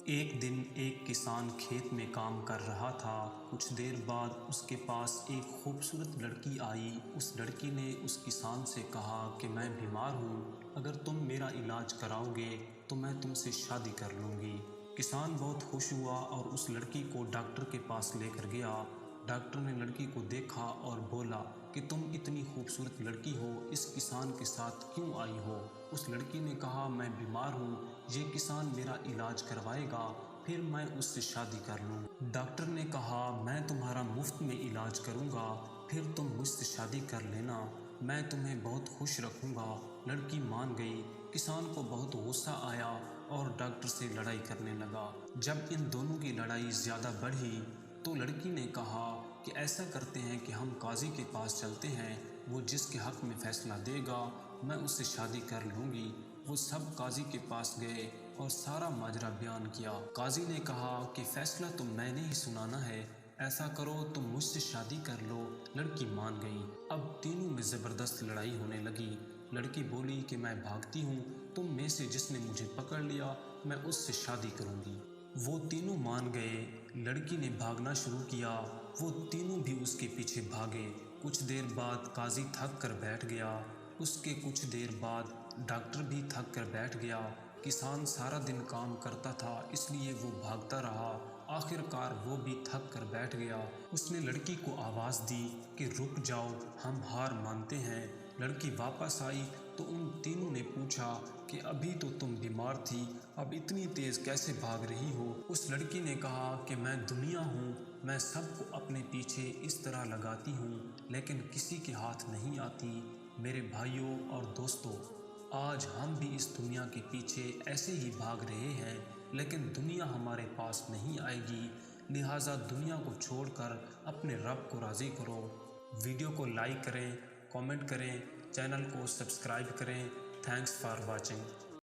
ایک دن ایک کسان کھیت میں کام کر رہا تھا۔ کچھ دیر بعد اس کے پاس ایک خوبصورت لڑکی آئی۔ اس لڑکی نے اس کسان سے کہا کہ میں بیمار ہوں، اگر تم میرا علاج کراؤ گے تو میں تم سے شادی کر لوں گی۔ کسان بہت خوش ہوا اور اس لڑکی کو ڈاکٹر کے پاس لے کر گیا۔ ڈاکٹر نے لڑکی کو دیکھا اور بولا کہ تم اتنی خوبصورت لڑکی ہو، اس کسان کے ساتھ کیوں آئی ہو؟ اس لڑکی نے کہا میں بیمار ہوں، یہ کسان میرا علاج کروائے گا، پھر میں اس سے شادی کر لوں۔ ڈاکٹر نے کہا میں تمہارا مفت میں علاج کروں گا، پھر تم مجھ سے شادی کر لینا، میں تمہیں بہت خوش رکھوں گا۔ لڑکی مان گئی۔ کسان کو بہت غصہ آیا اور ڈاکٹر سے لڑائی کرنے لگا۔ جب ان دونوں کی لڑائی زیادہ بڑھی تو لڑکی نے کہا کہ ایسا کرتے ہیں کہ ہم قاضی کے پاس چلتے ہیں، وہ جس کے حق میں فیصلہ دے گا میں اس سے شادی کر لوں گی۔ وہ سب قاضی کے پاس گئے اور سارا ماجرا بیان کیا۔ قاضی نے کہا کہ فیصلہ تو میں نے ہی سنانا ہے، ایسا کرو تم مجھ سے شادی کر لو۔ لڑکی مان گئی۔ اب تینوں میں زبردست لڑائی ہونے لگی۔ لڑکی بولی کہ میں بھاگتی ہوں، تم میں سے جس نے مجھے پکڑ لیا میں اس سے شادی کروں گی۔ وہ تینوں مان گئے۔ لڑکی نے بھاگنا شروع کیا، وہ تینوں بھی اس کے پیچھے بھاگے۔ کچھ دیر بعد قاضی تھک کر بیٹھ گیا، اس کے کچھ دیر بعد ڈاکٹر بھی تھک کر بیٹھ گیا۔ کسان سارا دن کام کرتا تھا اس لیے وہ بھاگتا رہا، آخر کار وہ بھی تھک کر بیٹھ گیا۔ اس نے لڑکی کو آواز دی کہ رک جاؤ، ہم ہار مانتے ہیں۔ لڑکی واپس آئی تو ان تینوں نے پوچھا کہ ابھی تو تم بیمار تھی، اب اتنی تیز کیسے بھاگ رہی ہو؟ اس لڑکی نے کہا کہ میں دنیا ہوں، میں سب کو اپنے پیچھے اس طرح لگاتی ہوں لیکن کسی کے ہاتھ نہیں آتی۔ میرے بھائیوں اور دوستوں، آج ہم بھی اس دنیا کے پیچھے ایسے ہی بھاگ رہے ہیں لیکن دنیا ہمارے پاس نہیں آئے گی، لہٰذا دنیا کو چھوڑ کر اپنے رب کو راضی کرو۔ ویڈیو کو لائک کریں، کامنٹ کریں، چینل کو سبسکرائب کریں۔ Thanks for watching.